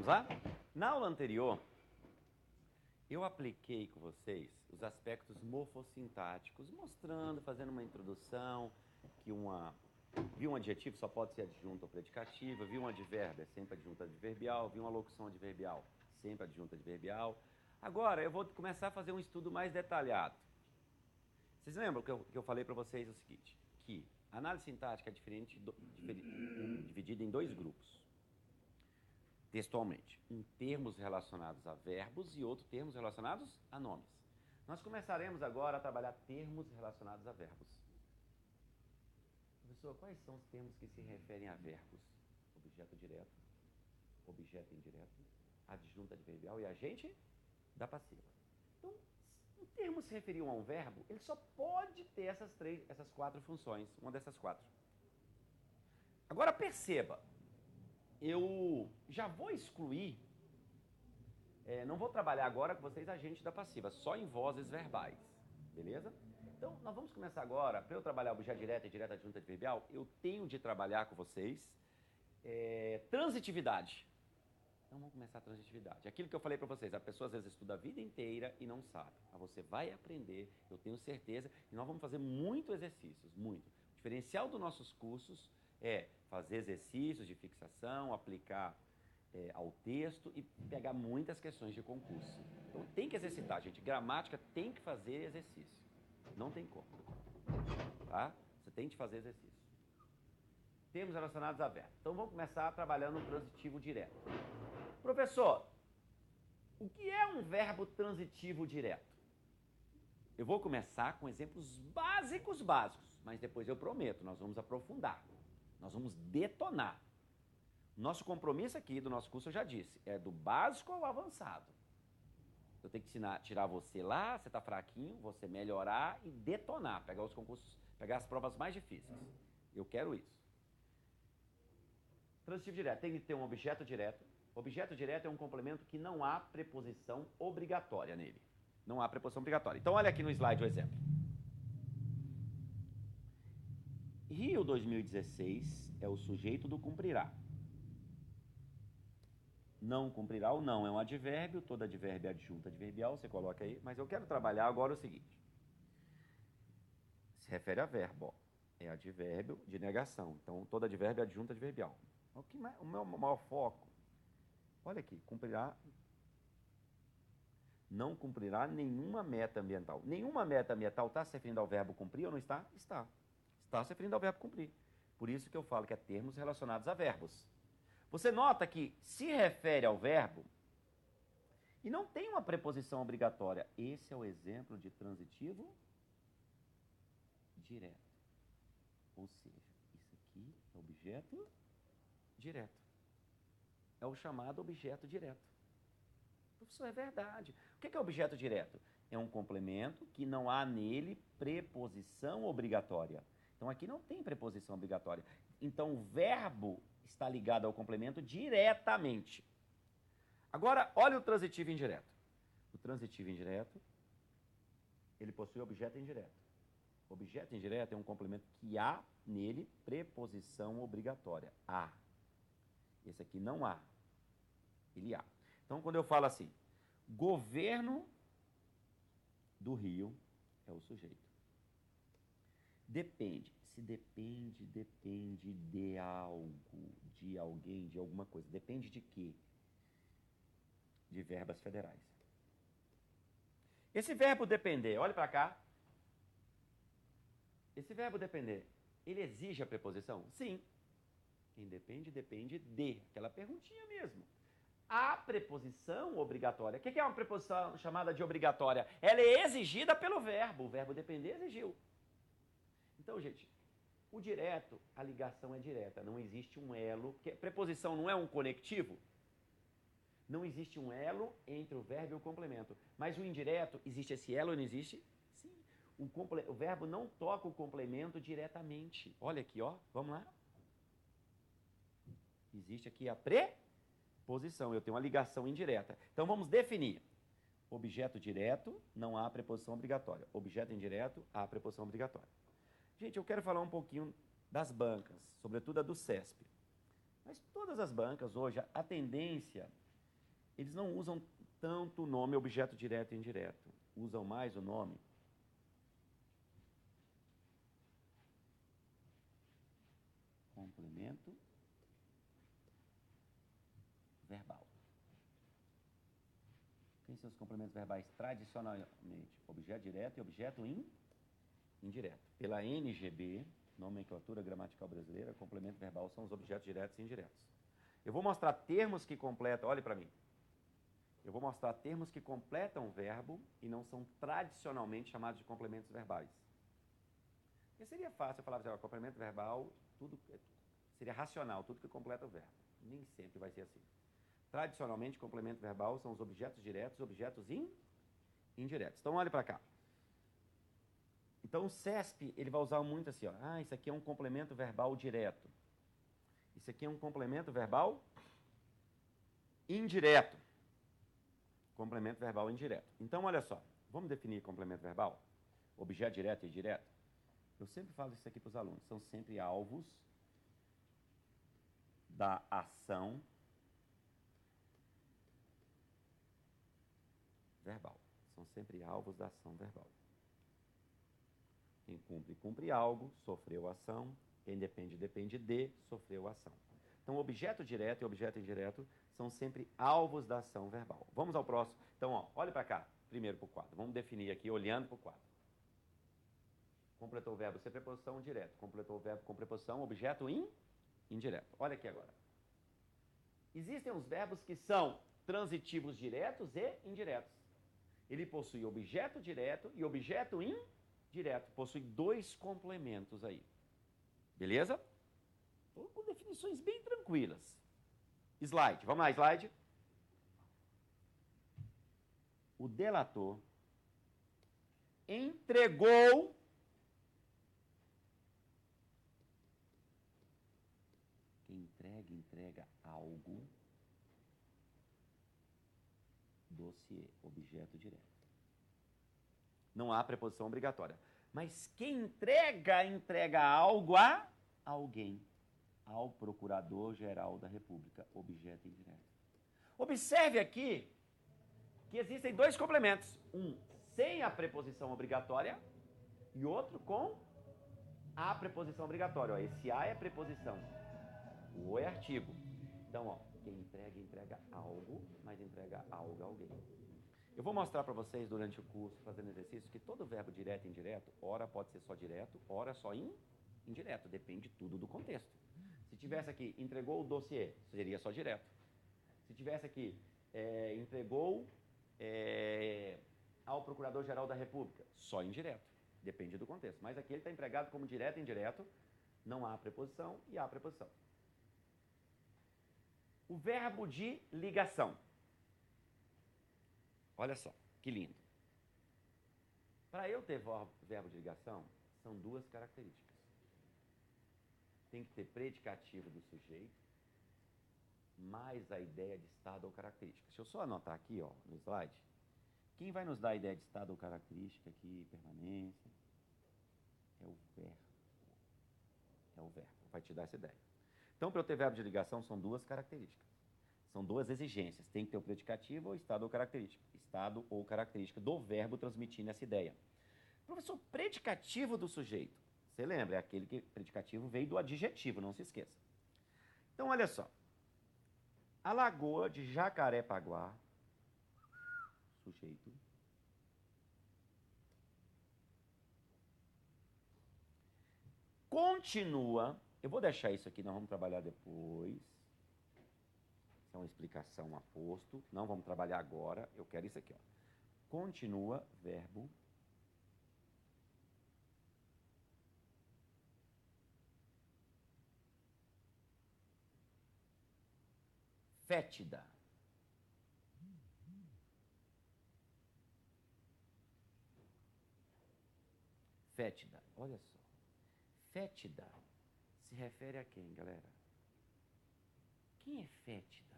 Vamos lá? Na aula anterior, eu apliquei com vocês os aspectos morfossintáticos, mostrando, fazendo uma introdução, que vi um adjetivo só pode ser adjunto ou predicativo, vi um advérbio, é sempre adjunto adverbial, vi uma locução adverbial, sempre adjunto adverbial. Agora, eu vou começar a fazer um estudo mais detalhado. Vocês lembram que eu falei para vocês o seguinte, que a análise sintática é dividida em dois grupos, textualmente. Um termos relacionados a verbos e outro termos relacionados a nomes. Nós começaremos agora a trabalhar termos relacionados a verbos. Professor, quais são os termos que se referem a verbos? Objeto direto, objeto indireto, adjunto adverbial e agente da passiva. Então, um termo se referir a um verbo, ele só pode ter essas quatro funções, uma dessas quatro. Agora perceba, eu já vou excluir, não vou trabalhar agora com vocês agente da passiva, só em vozes verbais, beleza? Então, nós vamos começar agora, para eu trabalhar objeto direto e direto adjunto adverbial, eu tenho de trabalhar com vocês transitividade. Então vamos começar a transitividade. Aquilo que eu falei para vocês, a pessoa às vezes estuda a vida inteira e não sabe. Mas você vai aprender, eu tenho certeza, e nós vamos fazer muito exercícios, muito. O diferencial dos nossos cursos é fazer exercícios de fixação, aplicar ao texto e pegar muitas questões de concurso. Então tem que exercitar, gente. Gramática tem que fazer exercício. Não tem como. Tá? Você tem que fazer exercício. Termos relacionados a verbo. Então vamos começar trabalhando no transitivo direto. Professor, o que é um verbo transitivo direto? Eu vou começar com exemplos básicos, mas depois eu prometo, nós vamos aprofundar, nós vamos detonar. Nosso compromisso aqui do nosso curso, eu já disse, é do básico ao avançado. Eu tenho que ensinar, tirar você lá, você está fraquinho, você melhorar e detonar, pegar os concursos, pegar as provas mais difíceis. Eu quero isso. Transitivo direto, tem que ter um objeto direto. Objeto direto é um complemento que não há preposição obrigatória nele. Não há preposição obrigatória. Então, olha aqui no slide o exemplo. Rio 2016 é o sujeito do cumprirá. Não cumprirá ou não é um advérbio, todo advérbio é adjunto adverbial, você coloca aí. Mas eu quero trabalhar agora o seguinte. Se refere a verbo, ó. É advérbio de negação. Então, todo advérbio é adjunto adverbial. O meu maior foco, olha aqui, cumprirá, não cumprirá nenhuma meta ambiental. Nenhuma meta ambiental está se referindo ao verbo cumprir ou não está? Está. Está se referindo ao verbo cumprir. Por isso que eu falo que é termos relacionados a verbos. Você nota que se refere ao verbo e não tem uma preposição obrigatória. Esse é o exemplo de transitivo direto. Ou seja, isso aqui é objeto direto. É o chamado objeto direto. Professor, é verdade. O que é objeto direto? É um complemento que não há nele preposição obrigatória. Então aqui não tem preposição obrigatória. Então o verbo está ligado ao complemento diretamente. Agora, olha o transitivo indireto. O transitivo indireto, ele possui objeto indireto. Objeto indireto é um complemento que há nele preposição obrigatória. Há. Esse aqui não há. Ele há. Então, quando eu falo assim, governo do Rio é o sujeito. Depende. Se depende de algo, de alguém, de alguma coisa. Depende de quê? De verbas federais. Esse verbo depender, olha para cá. Esse verbo depender, ele exige a preposição? Sim. Quem depende, depende de. Aquela perguntinha mesmo. A preposição obrigatória. O que é uma preposição chamada de obrigatória? Ela é exigida pelo verbo. O verbo depender exigiu. Então, gente, o direto, a ligação é direta. Não existe um elo. Porque preposição não é um conectivo? Não existe um elo entre o verbo e o complemento. Mas o indireto, existe esse elo ou não existe? Sim. O verbo não toca o complemento diretamente. Olha aqui, ó. Vamos lá. Existe aqui a preposição. Eu tenho uma ligação indireta. Então vamos definir. Objeto direto, não há preposição obrigatória. Objeto indireto, há preposição obrigatória. Gente, eu quero falar um pouquinho das bancas, sobretudo a do CESP. Mas todas as bancas hoje, a tendência eles não usam tanto o nome objeto direto e indireto. Usam mais o nome complemento verbal. Quem são os complementos verbais tradicionalmente? Objeto direto e objeto indireto. Pela NGB, Nomenclatura Gramatical Brasileira, complemento verbal são os objetos diretos e indiretos. Eu vou mostrar termos que completam, olhe para mim. Eu vou mostrar termos que completam o verbo e não são tradicionalmente chamados de complementos verbais. Porque seria fácil eu falar assim, ó, complemento verbal, tudo seria racional, tudo que completa o verbo. Nem sempre vai ser assim. Tradicionalmente, complemento verbal são os objetos diretos e objetos indiretos. Então, olhe para cá. Então, o CESP, ele vai usar muito assim, ó. Ah, isso aqui é um complemento verbal direto. Isso aqui é um complemento verbal indireto. Complemento verbal indireto. Então, olha só. Vamos definir complemento verbal? Objeto direto e indireto? Eu sempre falo isso aqui para os alunos. São sempre alvos da ação verbal. São sempre alvos da ação verbal. Quem cumpre, cumpre algo, sofreu ação. Quem depende, depende de, sofreu ação. Então, objeto direto e objeto indireto são sempre alvos da ação verbal. Vamos ao próximo. Então, ó, olhe para cá, primeiro para o quadro. Vamos definir aqui, olhando para o quadro. Completou o verbo ser preposição direto. Completou o verbo com preposição, objeto indireto. Olha aqui agora. Existem os verbos que são transitivos diretos e indiretos. Ele possui objeto direto e objeto indireto. Possui dois complementos aí. Beleza? Então, com definições bem tranquilas. Slide. Vamos lá, slide. O delator entregou entrega algo, dossiê, objeto direto. Não há preposição obrigatória. Mas quem entrega algo a alguém, ao Procurador-Geral da República, objeto indireto. Observe aqui que existem dois complementos. Um sem a preposição obrigatória e outro com a preposição obrigatória. Ó, esse a é preposição. O é artigo. Então, ó, quem entrega algo, mas entrega algo a alguém. Eu vou mostrar para vocês durante o curso, fazendo exercício, que todo verbo direto e indireto, ora pode ser só direto, ora só indireto. Depende tudo do contexto. Se tivesse aqui, entregou o dossiê, seria só direto. Se tivesse aqui, entregou ao Procurador-Geral da República, só indireto. Depende do contexto. Mas aqui ele está empregado como direto e indireto, não há preposição e há preposição. O verbo de ligação. Olha só, que lindo. Para eu ter verbo de ligação, são duas características. Tem que ter predicativo do sujeito, mais a ideia de estado ou característica. Deixa eu só anotar aqui, ó, no slide. Quem vai nos dar a ideia de estado ou característica aqui, permanência? É o verbo. É o verbo. Vai te dar essa ideia. Então, para eu ter verbo de ligação, são duas características. São duas exigências. Tem que ter o predicativo ou estado ou característica. Estado ou característica do verbo transmitindo essa ideia. Professor, predicativo do sujeito. Você lembra, é aquele que predicativo veio do adjetivo, não se esqueça. Então, olha só. A Lagoa de Jacarepaguá, sujeito. Continua. Eu vou deixar isso aqui, nós vamos trabalhar depois. Isso é uma explicação a posto. Não vamos trabalhar agora. Eu quero isso aqui, ó. Continua, verbo. Fétida. Fétida. Olha só. Fétida se refere a quem, galera? Quem é fétida?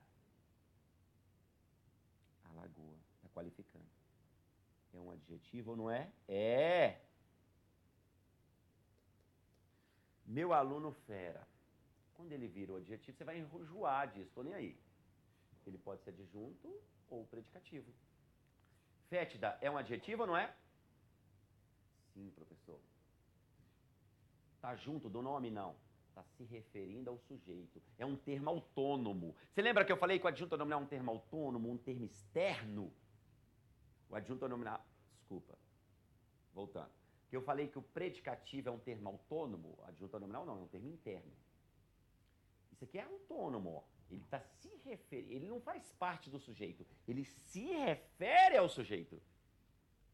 A lagoa. É qualificando. É um adjetivo ou não é? É! Meu aluno fera. Quando ele vira o adjetivo, você vai enjoar disso. Estou nem aí. Ele pode ser adjunto ou predicativo. Fétida é um adjetivo ou não é? Sim, professor. Está junto do nome? Não. Está se referindo ao sujeito. É um termo autônomo. Você lembra que eu falei que o adjunto nominal é um termo autônomo, um termo externo? O adjunto nominal... Desculpa. Voltando. Que eu falei que o predicativo é um termo autônomo. O adjunto nominal não, é um termo interno. Isso aqui é autônomo, ó. Ele está se referindo... Ele não faz parte do sujeito. Ele se refere ao sujeito.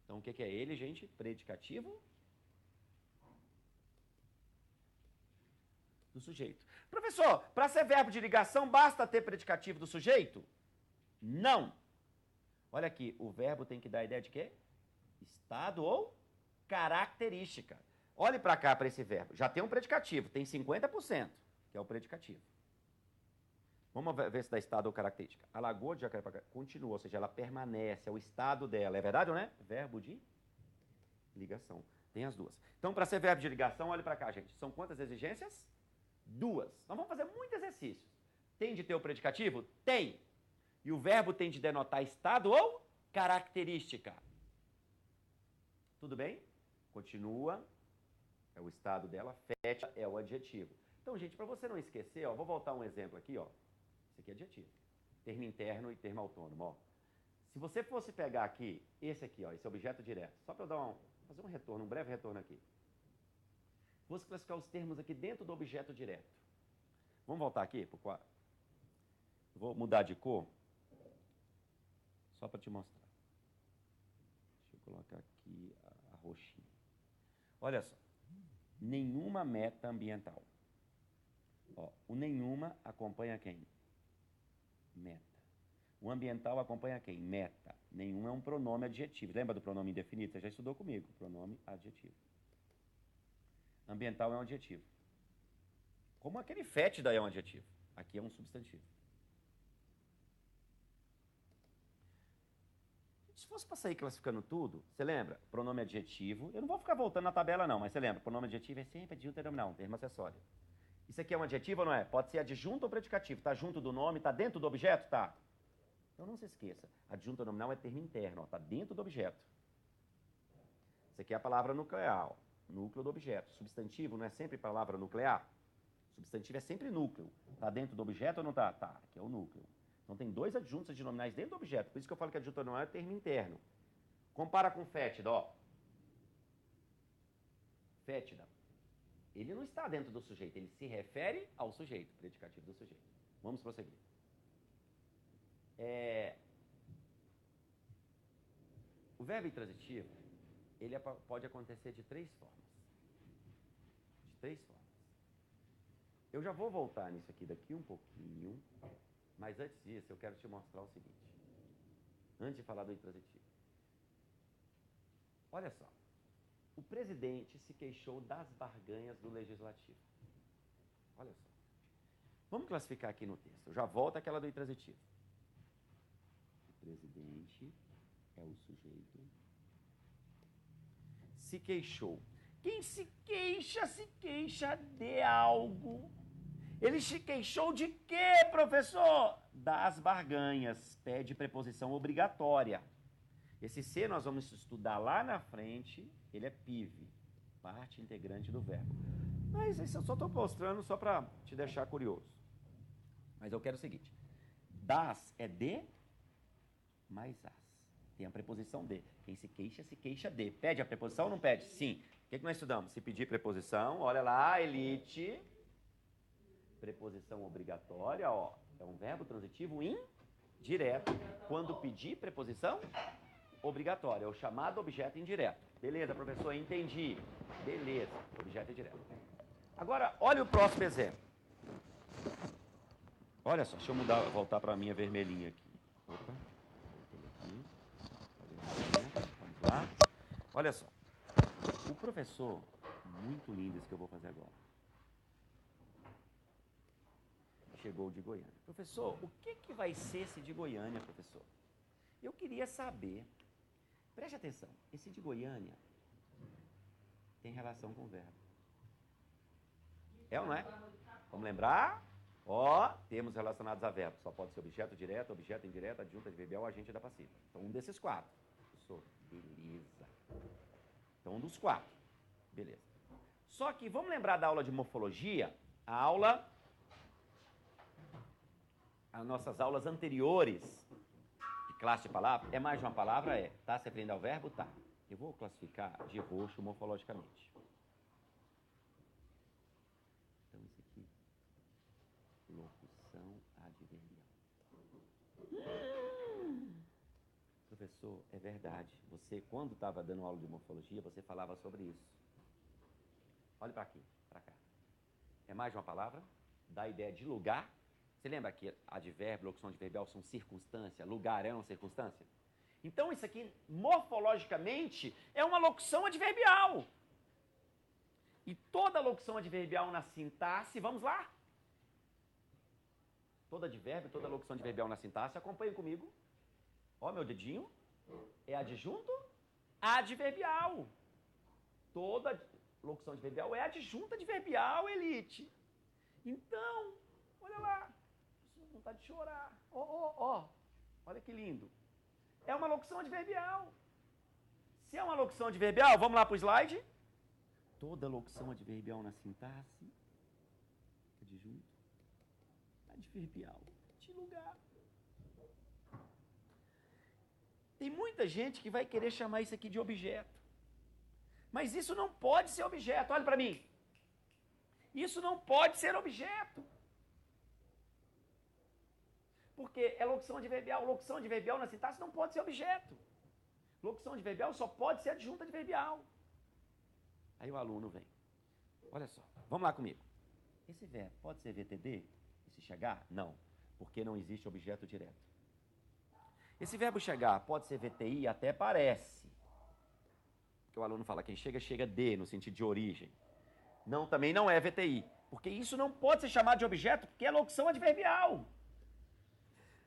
Então, o que é ele, gente? Predicativo do sujeito. Professor, para ser verbo de ligação, basta ter predicativo do sujeito? Não. Olha aqui, o verbo tem que dar a ideia de quê? Estado ou característica. Olhe para cá, para esse verbo. Já tem um predicativo, tem 50%, que é o predicativo. Vamos ver se dá estado ou característica. A Lagoa de Jacarepaguá continua, ou seja, ela permanece, é o estado dela. É verdade ou não é? Verbo de ligação. Tem as duas. Então, para ser verbo de ligação, olhe para cá, gente. São quantas exigências? 2. Nós vamos fazer muitos exercícios. Tem de ter o predicativo? Tem. E o verbo tem de denotar estado ou característica. Tudo bem? Continua. É o estado dela. Fétida é o adjetivo. Então, gente, para você não esquecer, ó, vou voltar um exemplo aqui, ó. Esse aqui é adjetivo. Termo interno e termo autônomo, ó. Se você fosse pegar aqui, esse aqui, ó, esse objeto direto, só para eu dar fazer um retorno, um breve retorno aqui. Vou classificar os termos aqui dentro do objeto direto. Vamos voltar aqui para o quadro. Vou mudar de cor, só para te mostrar. Deixa eu colocar aqui a roxinha. Olha só. Nenhuma meta ambiental. Ó, o nenhuma acompanha quem? Meta. O ambiental acompanha quem? Meta. Nenhum é um pronome adjetivo. Lembra do pronome indefinido? Você já estudou comigo. Pronome adjetivo. Ambiental é um adjetivo. Como aquele fétida é um adjetivo. Aqui é um substantivo. Se fosse para sair classificando tudo, você lembra? Pronome adjetivo. Eu não vou ficar voltando na tabela não, mas você lembra? Pronome adjetivo é sempre adjunto nominal, um termo acessório. Isso aqui é um adjetivo ou não é? Pode ser adjunto ou predicativo. Está junto do nome, está dentro do objeto? Tá. Então não se esqueça. Adjunto nominal é termo interno, está dentro do objeto. Isso aqui é a palavra nuclear, ó. Núcleo do objeto. Substantivo não é sempre palavra nuclear? Substantivo é sempre núcleo. Está dentro do objeto ou não está? Tá, aqui é o núcleo. Então tem 2 adjuntos adnominais dentro do objeto. Por isso que eu falo que adjunto nominal é termo interno. Compara com fétida, ó. Fétida. Ele não está dentro do sujeito, ele se refere ao sujeito, predicativo do sujeito. Vamos prosseguir. O verbo intransitivo, ele pode acontecer de 3 formas. De 3 formas. Eu já vou voltar nisso aqui daqui um pouquinho, mas antes disso eu quero te mostrar o seguinte. Antes de falar do intransitivo. Olha só. O presidente se queixou das barganhas do legislativo. Olha só. Vamos classificar aqui no texto. Eu já volto àquela do intransitivo. O presidente é o sujeito. Se queixou. Quem se queixa de algo. Ele se queixou de quê, professor? Das barganhas. Pede preposição obrigatória. Esse C nós vamos estudar lá na frente, ele é PIV, parte integrante do verbo. Mas isso eu só estou mostrando só para te deixar curioso. Mas eu quero o seguinte, das é de mais as. Tem a preposição de. Quem se queixa de. Pede a preposição ou não pede? Sim. O que nós estudamos? Se pedir preposição, olha lá, elite. Preposição obrigatória, ó, é um verbo transitivo indireto. Quando pedir preposição obrigatória, é o chamado objeto indireto. Beleza, professor, entendi. Beleza, objeto indireto. Agora, olha o próximo exemplo. Olha só, deixa eu voltar para a minha vermelhinha aqui. Opa, vamos lá. Olha só. O professor, muito lindo isso que eu vou fazer agora. Chegou de Goiânia. Professor, o que vai ser esse de Goiânia, professor? Eu queria saber, preste atenção, esse de Goiânia tem relação com o verbo. É ou não é? Vamos lembrar? Ó, termos relacionados a verbos. Só pode ser objeto direto, objeto indireto, adjunta adverbial, agente da passiva. Então, um desses quatro. Professor, beleza. Então, um dos quatro. Beleza. Só que, vamos lembrar da aula de morfologia? As nossas aulas anteriores de classe de palavra, é mais de uma palavra? É. Tá? Você aprende ao verbo? Tá. Eu vou classificar de roxo morfologicamente. Então, isso aqui, locução adverbial. Professor, é verdade. Você, quando estava dando aula de morfologia, você falava sobre isso. Olha para aqui, para cá. É mais de uma palavra? Dá a ideia de lugar. Você lembra que advérbio, locução adverbial são circunstância? Lugar é uma circunstância? Então, isso aqui, morfologicamente, é uma locução adverbial. E toda locução adverbial na sintaxe, vamos lá? Todo advérbio, toda locução adverbial na sintaxe, acompanhem comigo. Ó, meu dedinho, é adjunto adverbial. Toda locução adverbial é adjunta adverbial, elite. Então, olha lá, vontade de chorar. Ó, olha que lindo. É uma locução adverbial. Se é uma locução adverbial, vamos lá para o slide. Toda locução adverbial na sintaxe, adjunto adverbial, de lugar. Tem muita gente que vai querer chamar isso aqui de objeto. Mas isso não pode ser objeto. Olha para mim. Isso não pode ser objeto. Porque é locução adverbial. Locução adverbial na sintaxe não pode ser objeto. Locução adverbial só pode ser adjunta adverbial. Aí o aluno vem. Olha só, vamos lá comigo. Esse verbo pode ser VTD? Esse chegar? Não, porque não existe objeto direto. Esse verbo chegar pode ser VTI? Até parece. Porque o aluno fala, quem chega, chega de, no sentido de origem. Não, também não é VTI. Porque isso não pode ser chamado de objeto, porque é locução adverbial.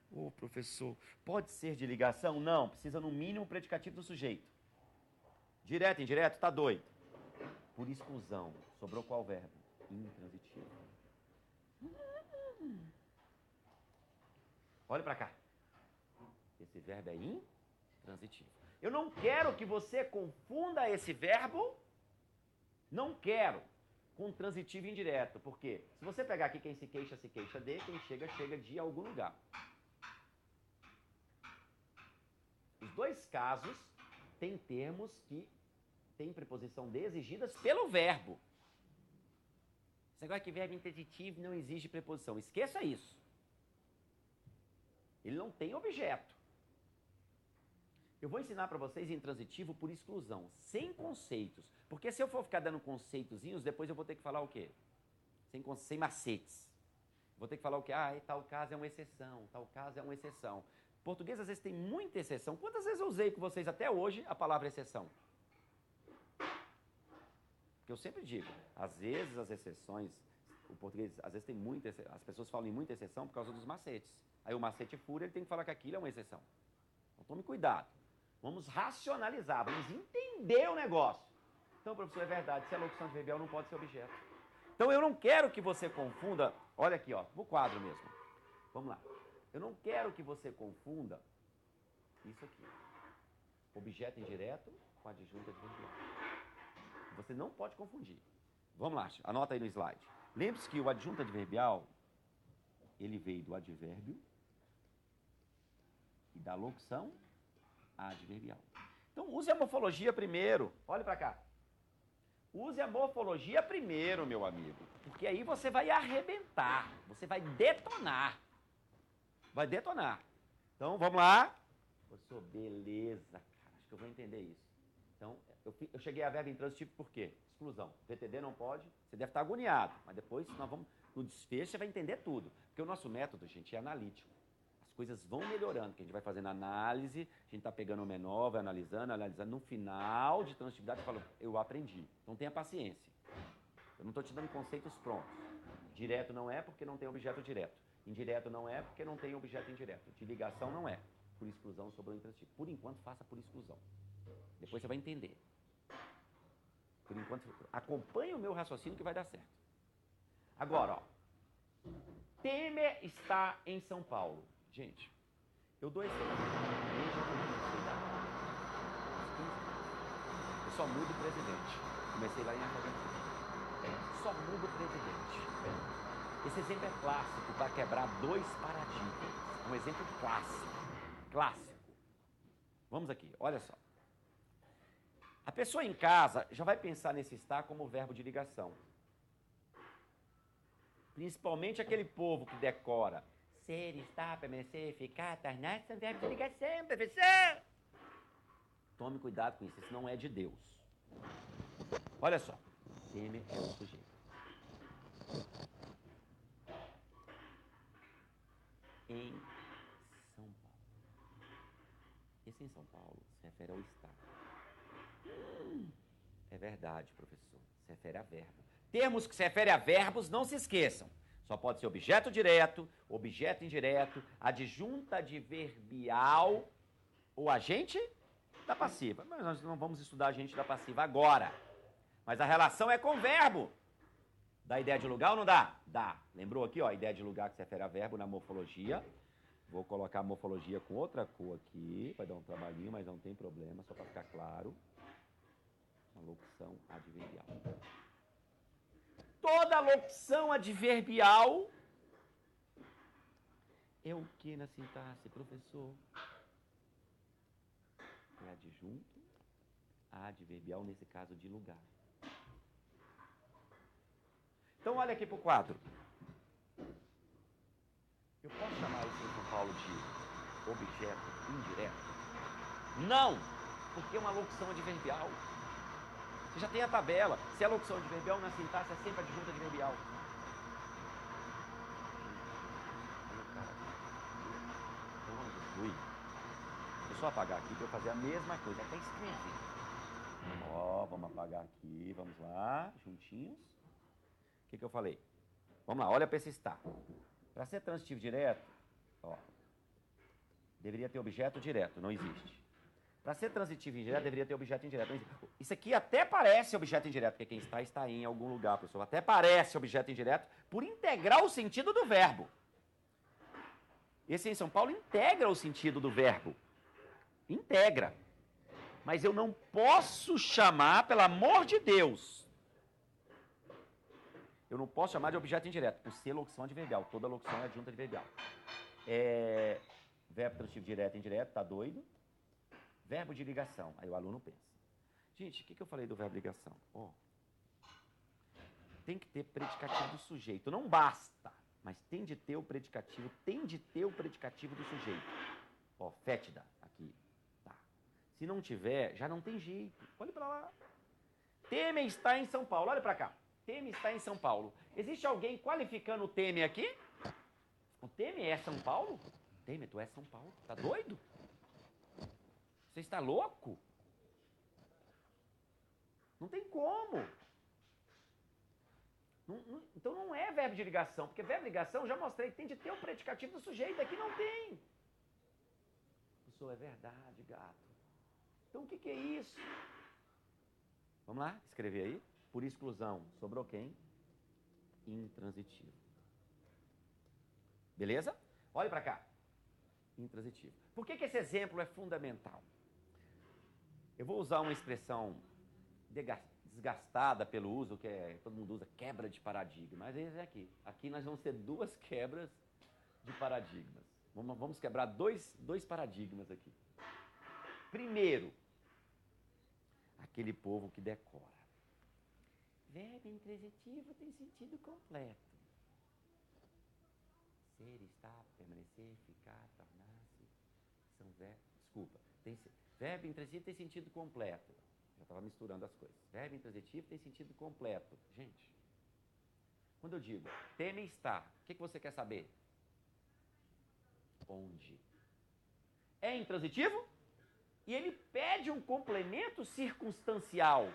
Ô, professor, pode ser de ligação? Não, precisa no mínimo predicativo do sujeito. Direto, indireto, tá doido. Por exclusão, sobrou qual verbo? Intransitivo. Olha para cá. Esse verbo é intransitivo. Eu não quero que você confunda esse verbo, não quero, com transitivo indireto. Por quê? Se você pegar aqui quem se queixa de, quem chega, chega de algum lugar. Os dois casos têm termos que têm preposição de exigidas pelo verbo. Esse negócio que verbo intransitivo não exige preposição. Esqueça isso. Ele não tem objeto. Eu vou ensinar para vocês intransitivo por exclusão, sem conceitos. Porque se eu for ficar dando conceitozinhos, depois eu vou ter que falar o quê? Sem macetes. Vou ter que falar o quê? Ah, tal caso é uma exceção, tal caso é uma exceção. Português às vezes tem muita exceção. Quantas vezes eu usei com vocês até hoje a palavra exceção? Porque eu sempre digo, às vezes as exceções, o português às vezes tem muita exceção, as pessoas falam em muita exceção por causa dos macetes. Aí o macete fura, ele tem que falar que aquilo é uma exceção. Então tome cuidado. Vamos racionalizar, vamos entender o negócio. Então, professor, é verdade, se é locução adverbial não pode ser objeto. Então eu não quero que você confunda, olha aqui, ó, no quadro mesmo. Vamos lá. Eu não quero que você confunda isso aqui. Objeto indireto com adjunto adverbial. Você não pode confundir. Vamos lá, anota aí no slide. Lembre-se que o adjunto adverbial, ele veio do advérbio e da locução adverbial. Então, use a morfologia primeiro. Olha para cá. Use a morfologia primeiro, meu amigo. Porque aí você vai arrebentar. Você vai detonar. Vai detonar. Então, vamos lá. Professor, beleza, cara. Acho que eu vou entender isso. Então, eu cheguei a verbo intransitivo por quê? Exclusão. VTD não pode. Você deve estar agoniado. Mas depois, nós vamos, no desfecho, você vai entender tudo. Porque o nosso método, gente, é analítico. As coisas vão melhorando, que a gente vai fazendo análise, a gente está pegando o menor, vai analisando. No final de transitividade, eu falo, eu aprendi. Então tenha paciência. Eu não estou te dando conceitos prontos. Direto não é porque não tem objeto direto. Indireto não é porque não tem objeto indireto. De ligação não é. Por exclusão sobrou intransitivo. Por enquanto, faça por exclusão. Depois você vai entender. Por enquanto, acompanhe o meu raciocínio que vai dar certo. Agora, ó. Temer está em São Paulo. Gente, eu dou esse exemplo desde que eu comecei lá. Eu só mudo o presidente. Comecei lá em Argentina. Só mudo o presidente. Esse exemplo é clássico para quebrar dois paradigmas. Um exemplo clássico. Clássico. Vamos aqui, olha só. A pessoa em casa já vai pensar nesse estar como verbo de ligação. Principalmente aquele povo que decora ser, estar, permanecer, ficar, tornar, são verbos de ligação, professor. Tome cuidado com isso, isso não é de Deus. Olha só, Temer é o sujeito. Em São Paulo. Esse em São Paulo se refere ao estar. É verdade, professor, se refere a verbo. Termos que se referem a verbos, não se esqueçam. Só pode ser objeto direto, objeto indireto, adjunta adverbial ou agente da passiva. Mas nós não vamos estudar agente da passiva agora. Mas a relação é com o verbo. Dá ideia de lugar ou não dá? Dá. Lembrou aqui, ó, a ideia de lugar que se refere a verbo na morfologia. Vou colocar a morfologia com outra cor aqui, vai dar um trabalhinho, mas não tem problema, só para ficar claro. Uma locução adverbial. Toda locução adverbial é o que na sintaxe, professor? É adjunto adverbial, nesse caso de lugar. Então olha aqui para o quadro. Eu posso chamar isso em São Paulo de objeto indireto? Não, porque é uma locução adverbial. Você já tem a tabela. Se é locução adverbial, na sintaxe é sempre adjunto adverbial. Então vamos excluir. Deixa eu só apagar aqui para eu fazer a mesma coisa. Até escrever. Ó, vamos apagar aqui. Vamos lá, juntinhos. O que eu falei? Vamos lá, olha para esse estar. Para ser transitivo direto, ó, deveria ter objeto direto, não existe. Para ser transitivo indireto, deveria ter objeto indireto. Isso aqui até parece objeto indireto, porque quem está em algum lugar, pessoal. Até parece objeto indireto por integrar o sentido do verbo. Esse em São Paulo integra o sentido do verbo. Integra. Mas eu não posso chamar, pelo amor de Deus, eu não posso chamar de objeto indireto, por ser locução adverbial. Toda locução é adjunta adverbial. Verbo transitivo direto e indireto, tá doido? Verbo de ligação. Aí o aluno pensa. Gente, o que eu falei do verbo de ligação? Oh, tem que ter predicativo do sujeito. Não basta, mas tem de ter o predicativo, do sujeito. Ó, fétida, aqui. Tá. Se não tiver, já não tem jeito. Olha pra lá. Temer está em São Paulo. Olha pra cá. Temer está em São Paulo. Existe alguém qualificando o Temer aqui? O Temer é São Paulo? Temer, tu é São Paulo. Tá doido? Você está louco? Não tem como. Então não é verbo de ligação, porque verbo de ligação, já mostrei, tem de ter o predicativo do sujeito, aqui não tem. Professor, é verdade, gato. Então o que é isso? Vamos lá, escrever aí. Por exclusão, sobrou quem? Intransitivo. Beleza? Olha para cá. Intransitivo. Por que esse exemplo é fundamental? Eu vou usar uma expressão desgastada pelo uso, todo mundo usa, quebra de paradigma. Mas esse é aqui. Aqui nós vamos ter duas quebras de paradigmas. Vamos quebrar dois paradigmas aqui. Primeiro, aquele povo que decora. Verbo intransitivo tem sentido completo. Ser, estar, permanecer, ficar, tornar-se. São verbos. Desculpa. Verbo intransitivo tem sentido completo. Já estava misturando as coisas. Verbo intransitivo tem sentido completo. Gente, quando eu digo Temer está, o que você quer saber? Onde? É intransitivo? E ele pede um complemento circunstancial.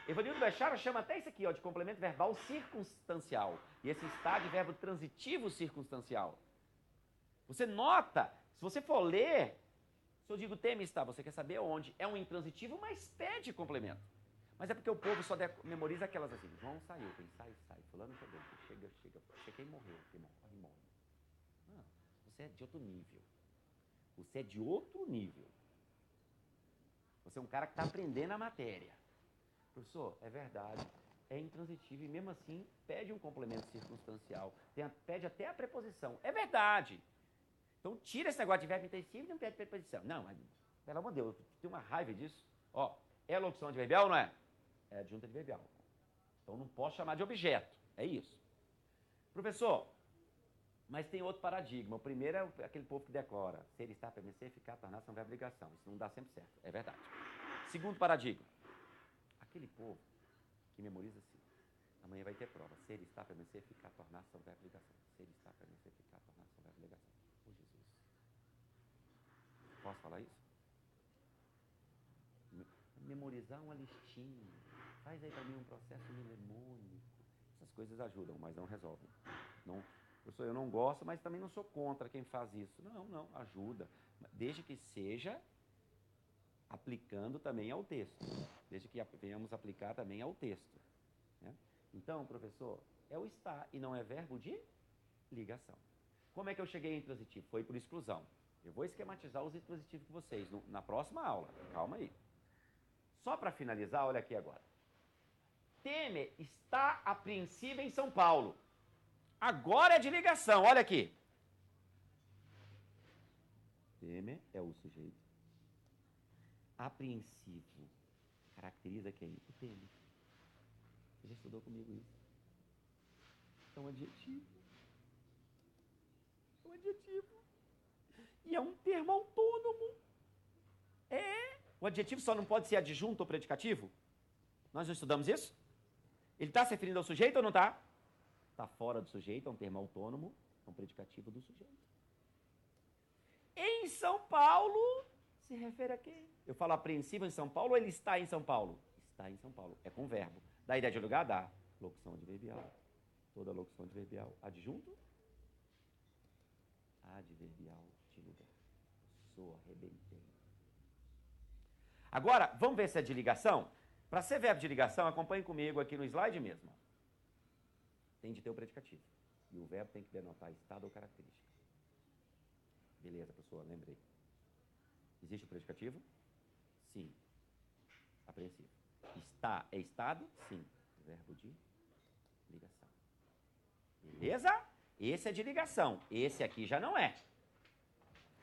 Evanildo Bechara chama até isso aqui, ó, de complemento verbal circunstancial. E esse está de verbo transitivo circunstancial. Você nota, se você for ler, se eu digo Temer está, você quer saber onde? É um intransitivo, mas pede complemento. Mas é porque o povo só memoriza aquelas assim. João saiu, quem sai, sai. Fulano chegou, chega, quem morreu, quem morre, morre. você é de outro nível. Você é de outro nível. Você é um cara que está aprendendo a matéria. Professor, é verdade, é intransitivo e mesmo assim pede um complemento circunstancial, pede até a preposição. É verdade. Então tira esse negócio de verbo intensivo e não pede preposição. Não, pelo amor de Deus, eu tenho uma raiva disso. Ó, é locução adverbial ou não é? É adjunta adverbial. Então não posso chamar de objeto. É isso. Professor, mas tem outro paradigma. O primeiro é aquele povo que decora ser, estar, permanecer, ficar, tornar-se um verbo de ligação. Isso não dá sempre certo. É verdade. Segundo paradigma. Aquele povo que memoriza assim. Amanhã vai ter prova. Ser, estar, permanecer, ficar, tornar-se um verbo de ligação. Ser, estar, permanecer, ficar, tornar-se um verbo de ligação. Ô, Jesus. Posso falar isso? Memorizar uma listinha. Faz aí para mim um processo mnemônico. Essas coisas ajudam, mas não resolvem. Não, professor, eu não gosto, mas também não sou contra quem faz isso. Não, ajuda. Desde que seja aplicando também ao texto. Desde que venhamos aplicar também ao texto. Né? Então, professor, é o estar e não é verbo de ligação. Como é que eu cheguei em intransitivo? Foi por exclusão. Eu vou esquematizar os intransitivos com vocês na próxima aula. Calma aí. Só para finalizar, olha aqui agora. Temer está apreensivo em São Paulo. Agora é de ligação, olha aqui. Temer é o sujeito. Apreensivo. Caracteriza quem? O Temer. Você já estudou comigo isso. É um adjetivo. É um adjetivo. E é um termo autônomo. É. O adjetivo só não pode ser adjunto ou predicativo? Nós não estudamos isso? Ele está se referindo ao sujeito ou não está? Está fora do sujeito, é um termo autônomo, é um predicativo do sujeito. Em São Paulo, se refere a quem? Eu falo apreensivo em São Paulo ou ele está em São Paulo? Está em São Paulo, é com verbo. Dá ideia de lugar? Dá. Locução adverbial. Toda locução adverbial. Adjunto? Adverbial de lugar. Sou, arrebentei. Agora, vamos ver se é de ligação? Para ser verbo de ligação, acompanhe comigo aqui no slide mesmo. Tem de ter o predicativo. E o verbo tem que denotar estado ou característica. Beleza, professor, lembrei. Existe o predicativo? Sim. Apreensivo. Está é estado? Sim. Verbo de ligação. Beleza? Esse é de ligação. Esse aqui já não é.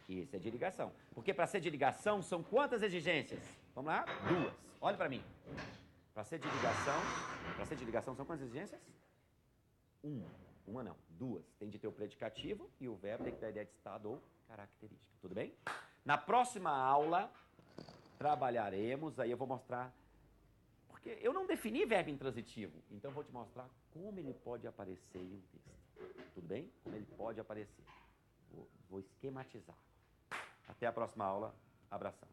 Esse é de ligação. Porque para ser de ligação são quantas exigências? Vamos lá? 2. Olha para mim. Para ser de ligação são quantas exigências? 1. Uma não. 2. Tem de ter o predicativo e o verbo tem que dar ideia de estado ou característica. Tudo bem? Na próxima aula, trabalharemos, aí eu vou mostrar... Porque eu não defini verbo intransitivo, então eu vou te mostrar como ele pode aparecer em um texto. Tudo bem? Como ele pode aparecer. Vou esquematizar. Até a próxima aula. Abração.